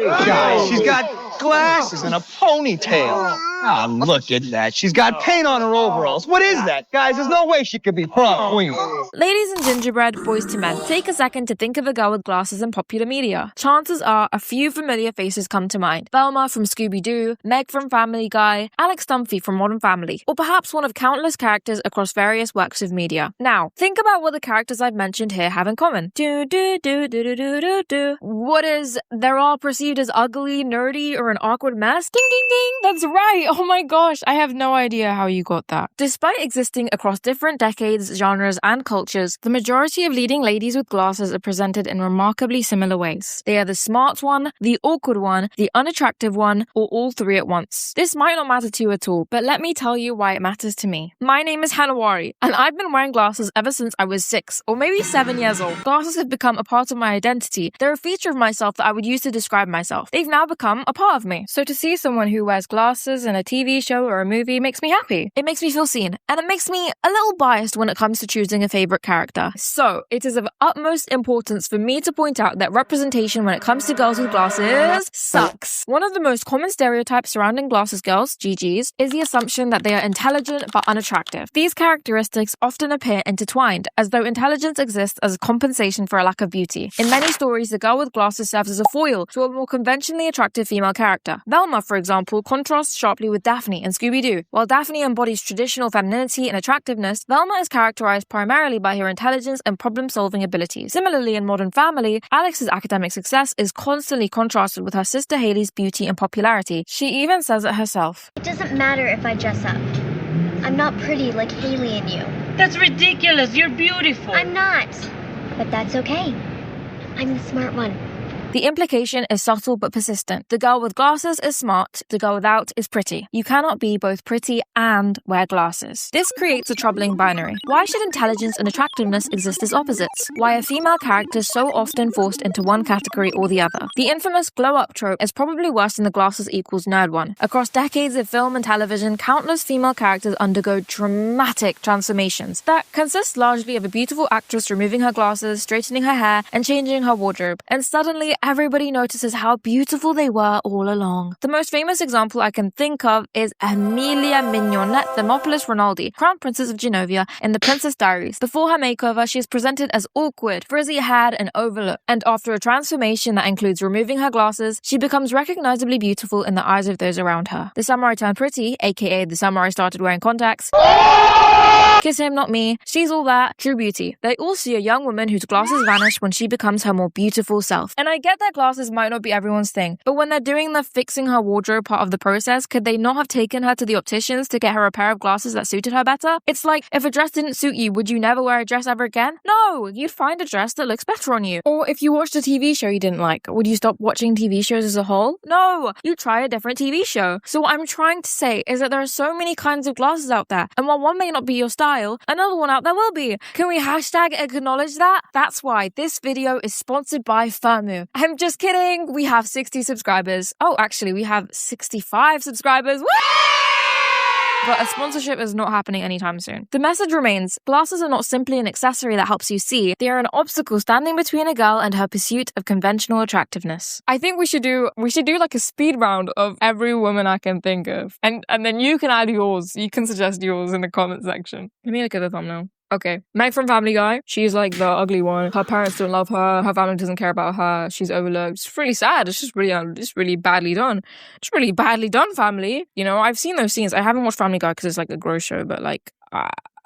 Guys, she's got glasses and a ponytail. Ah, look at that. She's got paint on her overalls. What is that? Guys, there's no way she could be prom queen. Ladies and gingerbread, boys to men, take a second to think of a girl with glasses in popular media. Chances are a few familiar faces come to mind. Velma from Scooby-Doo, Meg from Family Guy, Alex Stumpy from Modern Family, or perhaps one of countless characters across various works of media. Now, think about what the characters I've mentioned here have in common. What is, they're all perceived as ugly, nerdy, or an awkward mess? Ding ding ding, that's right! Oh my gosh, I have no idea how you got that. Despite existing across different decades, genres, and cultures, the majority of leading ladies with glasses are presented in remarkably similar ways. They are the smart one, the awkward one, the unattractive one, or all three at once. This might not matter to you at all, but let me tell you why it matters to me. My name is Hanawaari, and I've been wearing glasses ever since I was 6, or maybe 7 years old. Glasses have become a part of my identity. They're a feature of myself that I would use to describe myself. They've now become a part of me. So to see someone who wears glasses in a TV show or a movie makes me happy. It makes me feel seen, and it makes me a little biased when it comes to choosing a favorite character. So it is of utmost importance for me to point out that representation when it comes to girls with glasses sucks. One of the most common stereotypes surrounding glasses girls, GGs, is the assumption that they are intelligent but unattractive. These characteristics often appear intertwined, as though intelligence exists as a compensation for a lack of beauty. In many stories, the girl with glasses serves as a foil to a more conventionally attractive female character. Velma, for example, contrasts sharply with Daphne in Scooby-Doo. While Daphne embodies traditional femininity and attractiveness, Velma is characterized primarily by her intelligence and problem-solving abilities. Similarly, in Modern Family, Alex's academic success is constantly contrasted with her sister Haley's beauty and popularity. She even says it herself. It doesn't matter if I dress up. I'm not pretty like Haley and you. That's ridiculous. You're beautiful. I'm not. But that's okay. I'm the smart one. The implication is subtle but persistent. The girl with glasses is smart, the girl without is pretty. You cannot be both pretty and wear glasses. This creates a troubling binary. Why should intelligence and attractiveness exist as opposites? Why are female characters so often forced into one category or the other? The infamous glow-up trope is probably worse than the glasses equals nerd one. Across decades of film and television, countless female characters undergo dramatic transformations that consist largely of a beautiful actress removing her glasses, straightening her hair, and changing her wardrobe. And suddenly, everybody notices how beautiful they were all along. The most famous example I can think of is Amelia Mignonette Thermopolis Rinaldi, Crown Princess of Genovia in The Princess Diaries. Before her makeover, she is presented as awkward, frizzy-haired, and overlooked. And after a transformation that includes removing her glasses, she becomes recognizably beautiful in the eyes of those around her. The summer I turned pretty, aka the summer I started wearing contacts. Kiss him, not me. She's all that. True beauty. They all see a young woman whose glasses vanish when she becomes her more beautiful self. And I get that glasses might not be everyone's thing, but when they're doing the fixing her wardrobe part of the process, could they not have taken her to the opticians to get her a pair of glasses that suited her better? It's like, if a dress didn't suit you, would you never wear a dress ever again? No, you'd find a dress that looks better on you. Or if you watched a TV show you didn't like, would you stop watching TV shows as a whole? No, you try a different TV show. So what I'm trying to say is that there are so many kinds of glasses out there, and while one may not be your style, another one out there will be. Can we hashtag acknowledge that? That's why this video is sponsored by Firmoo. I'm just kidding. We have 60 subscribers. Oh, actually, we have 65 subscribers. Woo! But a sponsorship is not happening anytime soon. The message remains, glasses are not simply an accessory that helps you see, they are an obstacle standing between a girl and her pursuit of conventional attractiveness. I think we should do like a speed round of every woman I can think of. And then you can add yours. You can suggest yours in the comment section. Let me look at the thumbnail. Okay, Meg from Family Guy. She's like the ugly one. Her parents don't love her. Her family doesn't care about her. She's overlooked. It's really sad. It's just really badly done. It's really badly done, family. You know, I've seen those scenes. I haven't watched Family Guy because it's like a gross show, but like,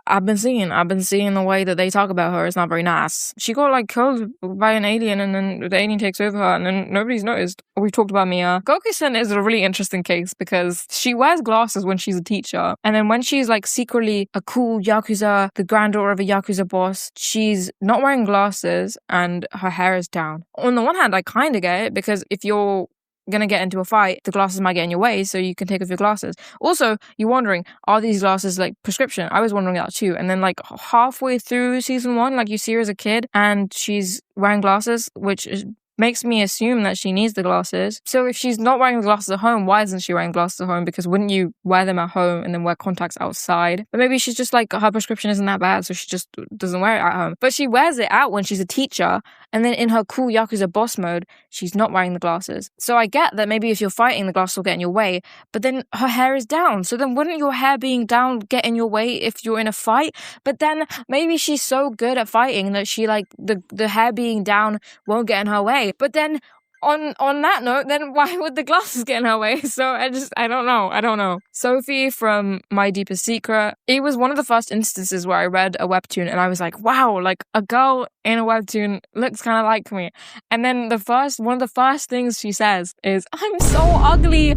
I've been seeing the way that they talk about her is not very nice. She got like killed by an alien and then the alien takes over her and then nobody's noticed. We've talked about Mia. Goku-san is a really interesting case because she wears glasses when she's a teacher. And then when she's like secretly a cool Yakuza, the granddaughter of a Yakuza boss, she's not wearing glasses and her hair is down. On the one hand, I kind of get it because if you're gonna get into a fight, the glasses might get in your way, so you can take off your glasses. Also, you're wondering, are these glasses like prescription? I was wondering that too. And then like halfway through season 1, like you see her as a kid and she's wearing glasses, which is makes me assume that she needs the glasses. So if she's not wearing the glasses at home, why isn't she wearing glasses at home? Because wouldn't you wear them at home and then wear contacts outside? But maybe she's just like, her prescription isn't that bad, so she just doesn't wear it at home. But she wears it out when she's a teacher, and then in her cool Yakuza boss mode, she's not wearing the glasses. So I get that maybe if you're fighting, the glasses will get in your way, but then her hair is down. So then wouldn't your hair being down get in your way if you're in a fight? But then maybe she's so good at fighting that she like the hair being down won't get in her way. But then on that note, then why would the glasses get in her way? So I don't know. Sophie from My Deepest Secret. It was one of the first instances where I read a webtoon and I was like, wow, like a girl in a webtoon looks kind of like me. And then one of the first things she says is, I'm so ugly.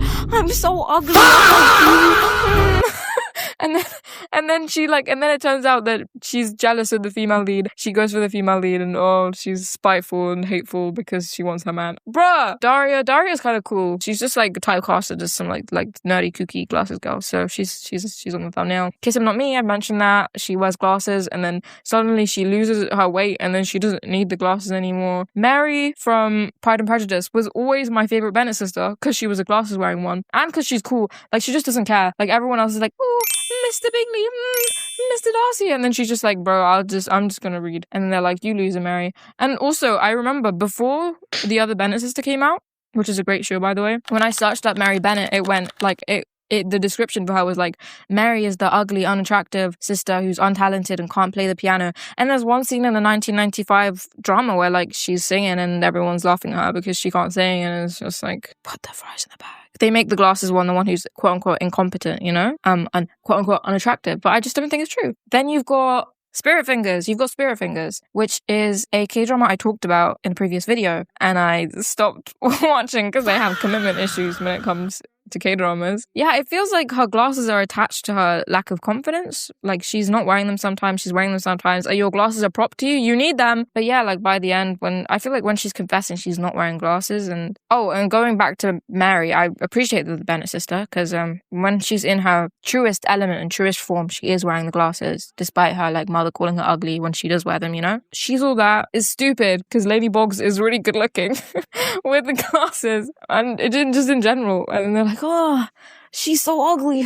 And then it turns out that she's jealous of the female lead. She goes for the female lead and she's spiteful and hateful because she wants her man. Bruh! Daria's kind of cool. She's just like typecasted as some like nerdy kooky glasses girl. So she's on the thumbnail. Kiss Him Not Me, I mentioned that. She wears glasses and then suddenly she loses her weight and then she doesn't need the glasses anymore. Mary from Pride and Prejudice was always my favorite Bennett sister because she was a glasses wearing one and because she's cool. Like she just doesn't care. Like everyone else is like, ooh, Mr. Bingley, Mr. Darcy. And then she's just like, bro, I'm just gonna read. And then they're like, you loser, Mary. And also, I remember before The Other Bennett Sister came out, which is a great show, by the way, when I searched up Mary Bennett, it went like, the description for her was like, Mary is the ugly, unattractive sister who's untalented and can't play the piano. And there's one scene in the 1995 drama where like she's singing and everyone's laughing at her because she can't sing, and it's just like, put the fries in the bag. They make the glasses one the one who's quote unquote incompetent, you know, and quote unquote unattractive. But I just don't think it's true. Then you've got Spirit Fingers, which is a K-drama I talked about in a previous video, and I stopped watching because I have commitment issues when it comes to K-dramas. Yeah, it feels like her glasses are attached to her lack of confidence. Like she's not wearing them sometimes, she's wearing them sometimes. Are your glasses a prop to you? You need them. But yeah, like by the end, when she's confessing, she's not wearing glasses. And going back to Mary, I appreciate the Bennett sister because when she's in her truest element and truest form, she is wearing the glasses, despite her like mother calling her ugly when she does wear them, you know? She's all that is stupid because Lady Boggs is really good looking with the glasses, and it didn't just in general. And they're like, oh, she's so ugly.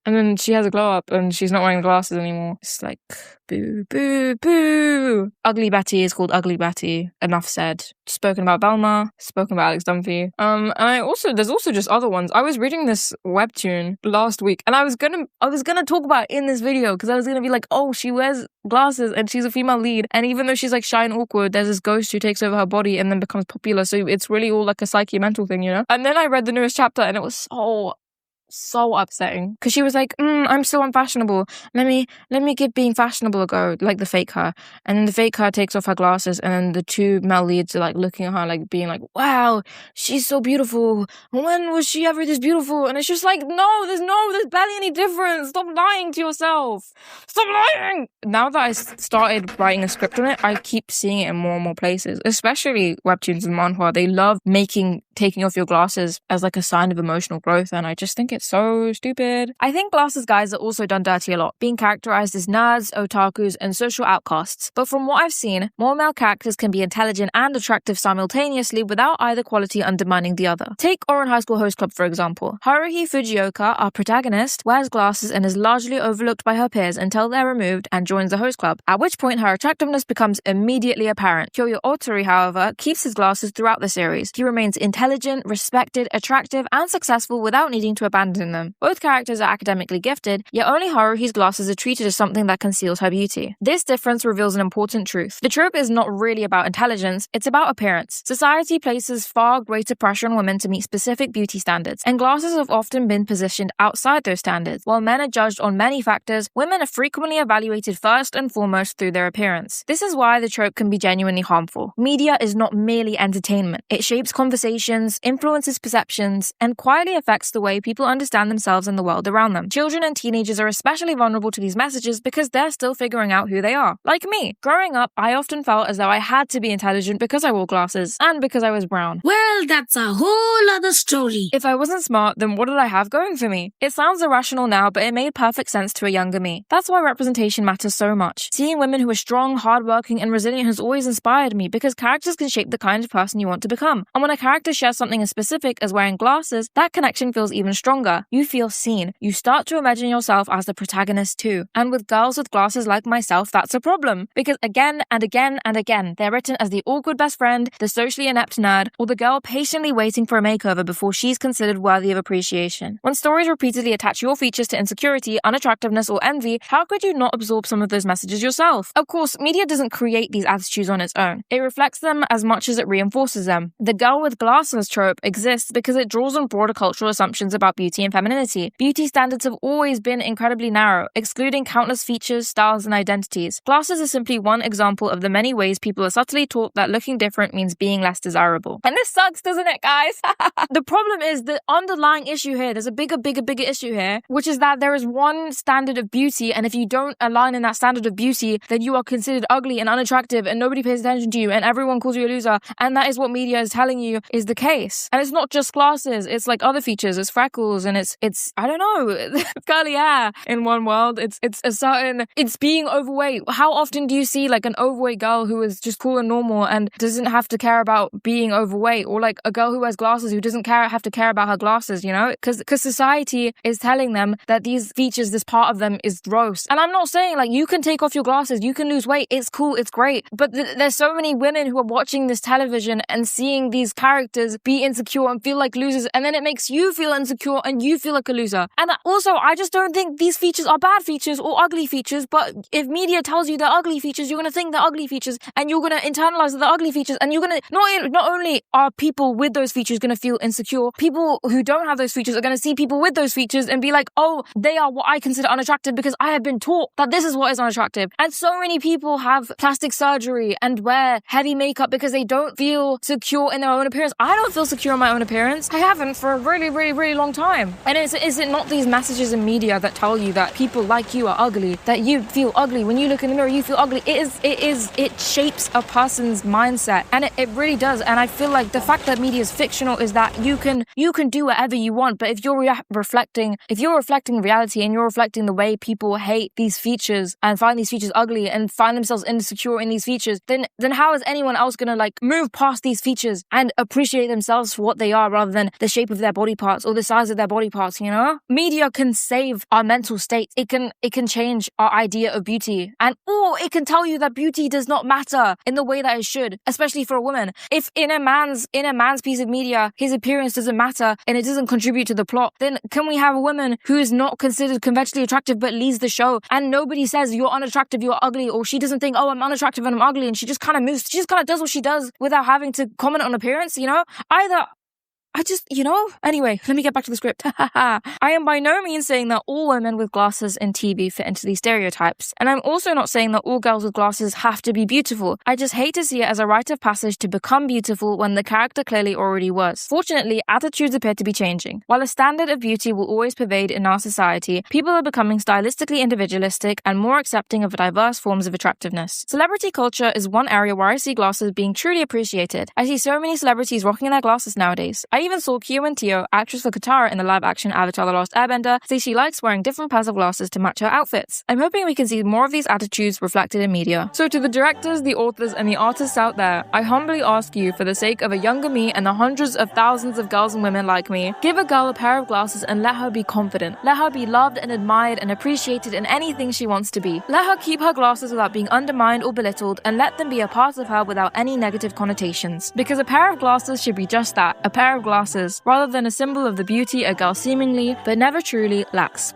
And then she has a glow up and she's not wearing glasses anymore. It's like, boo, boo, boo. Ugly Betty is called Ugly Betty. Enough said. Spoken about Velma, spoken about Alex Dunphy. And there's also just other ones. I was reading this webtoon last week and I was gonna talk about it in this video because I was gonna be like, oh, she wears glasses and she's a female lead. And even though she's like shy and awkward, there's this ghost who takes over her body and then becomes popular. So it's really all like a psyche mental thing, you know? And then I read the newest chapter and it was so upsetting because she was like, I'm so unfashionable. Let me give being fashionable a go, like the fake her. And then the fake her takes off her glasses, and then the two male leads are like looking at her, like being like, wow, she's so beautiful. When was she ever this beautiful? And it's just like, there's barely any difference. Stop lying to yourself. Stop lying. Now that I started writing a script on it, I keep seeing it in more and more places, especially webtoons and manhwa. They love taking off your glasses as like a sign of emotional growth, and I just think it's so stupid. I think glasses guys are also done dirty a lot, being characterized as nerds, otakus, and social outcasts. But from what I've seen, more male characters can be intelligent and attractive simultaneously without either quality undermining the other. Take Oran High School Host Club, for example. Haruhi Fujioka, our protagonist, wears glasses and is largely overlooked by her peers until they're removed and joins the host club, at which point her attractiveness becomes immediately apparent. Kyoyo Otori, however, keeps his glasses throughout the series. He remains intelligent, respected, attractive, and successful without needing to abandon them. Both characters are academically gifted, yet only Haruhi's glasses are treated as something that conceals her beauty. This difference reveals an important truth. The trope is not really about intelligence, it's about appearance. Society places far greater pressure on women to meet specific beauty standards, and glasses have often been positioned outside those standards. While men are judged on many factors, women are frequently evaluated first and foremost through their appearance. This is why the trope can be genuinely harmful. Media is not merely entertainment. It shapes conversation, emotions, influences perceptions, and quietly affects the way people understand themselves and the world around them. Children and teenagers are especially vulnerable to these messages because they're still figuring out who they are. Like me, growing up, I often felt as though I had to be intelligent because I wore glasses and because I was brown. Well, that's a whole other story. If I wasn't smart, then what did I have going for me? It sounds irrational now, but it made perfect sense to a younger me. That's why representation matters so much. Seeing women who are strong, hardworking, and resilient has always inspired me because characters can shape the kind of person you want to become. And when a character shares something as specific as wearing glasses, that connection feels even stronger. You feel seen. You start to imagine yourself as the protagonist too. And with girls with glasses like myself, that's a problem. Because again and again and again, they're written as the awkward best friend, the socially inept nerd, or the girl patiently waiting for a makeover before she's considered worthy of appreciation. When stories repeatedly attach your features to insecurity, unattractiveness, or envy, how could you not absorb some of those messages yourself? Of course, media doesn't create these attitudes on its own. It reflects them as much as it reinforces them. The girl with glasses trope exists because it draws on broader cultural assumptions about beauty and femininity. Beauty standards have always been incredibly narrow, excluding countless features, styles, and identities. Glasses is simply one example of the many ways people are subtly taught that looking different means being less desirable. And this sucks, doesn't it, guys? The problem is the underlying issue here. There's a bigger issue here, which is that there is one standard of beauty, and if you don't align in that standard of beauty, then you are considered ugly and unattractive, and nobody pays attention to you, and everyone calls you a loser. And that is what media is telling you is the case. And it's not just glasses, it's like other features, it's freckles, and it's I don't know, curly hair in one world. It's being overweight. How often do you see like an overweight girl who is just cool and normal and doesn't have to care about being overweight, or like a girl who wears glasses who doesn't have to care about her glasses, you know? Because society is telling them that these features, this part of them is gross. And I'm not saying like you can take off your glasses, you can lose weight, it's cool, it's great. But there's so many women who are watching this television and seeing these characters be insecure and feel like losers, and then it makes you feel insecure and you feel like a loser. And also, I just don't think these features are bad features or ugly features, but if media tells you they're ugly features, you're going to think they're ugly features, and you're going to internalize that they're ugly features, and you're going to, not only are people with those features going to feel insecure, people who don't have those features are going to see people with those features and be like, oh, they are what I consider unattractive because I have been taught that this is what is unattractive. And so many people have plastic surgery and wear heavy makeup because they don't feel secure in their own appearance. I don't feel secure in my own appearance. I haven't for a really, really, really long time. And is it not these messages in media that tell you that people like you are ugly, that you feel ugly when you look in the mirror, you feel ugly? It shapes a person's mindset, and it really does. And I feel like the fact that media is fictional is that you can do whatever you want, but if you're reflecting reality and you're reflecting the way people hate these features and find these features ugly and find themselves insecure in these features, then how is anyone else gonna like move past these features and appreciate themselves for what they are rather than the shape of their body parts or the size of their body parts, you know? Media can save our mental state. It can change our idea of beauty, or it can tell you that beauty does not matter in the way that it should, especially for a woman. If in a man's piece of media, his appearance doesn't matter and it doesn't contribute to the plot, then can we have a woman who is not considered conventionally attractive but leads the show, and nobody says you're unattractive, you're ugly, or she doesn't think, oh, I'm unattractive and I'm ugly, and she just kind of moves, she just kind of does what she does without having to comment on appearance, you know? Anyway, let me get back to the script. I am by no means saying that all women with glasses in TV fit into these stereotypes. And I'm also not saying that all girls with glasses have to be beautiful. I just hate to see it as a rite of passage to become beautiful when the character clearly already was. Fortunately, attitudes appear to be changing. While a standard of beauty will always pervade in our society, people are becoming stylistically individualistic and more accepting of diverse forms of attractiveness. Celebrity culture is one area where I see glasses being truly appreciated. I see so many celebrities rocking their glasses nowadays. I even saw Kyo Teo, actress for Katara in the live-action Avatar: The Last Airbender, say she likes wearing different pairs of glasses to match her outfits. I'm hoping we can see more of these attitudes reflected in media. So to the directors, the authors, and the artists out there, I humbly ask you, for the sake of a younger me and the hundreds of thousands of girls and women like me, give a girl a pair of glasses and let her be confident. Let her be loved and admired and appreciated in anything she wants to be. Let her keep her glasses without being undermined or belittled, and let them be a part of her without any negative connotations. Because a pair of glasses should be just that, a pair of glasses, rather than a symbol of the beauty a girl seemingly, but never truly, lacks.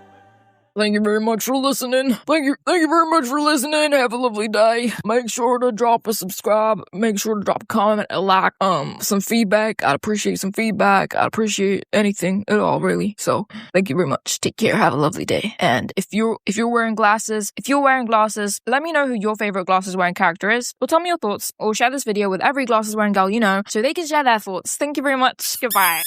Thank you very much for listening. Thank you very much for listening. Have a lovely day. Make sure to drop a subscribe. Make sure to drop a comment, a like, some feedback. I'd appreciate some feedback. I'd appreciate anything at all, really. So thank you very much. Take care. Have a lovely day. And if you're wearing glasses, let me know who your favorite glasses wearing character is, or tell me your thoughts, or share this video with every glasses wearing girl you know so they can share their thoughts. Thank you very much. Goodbye.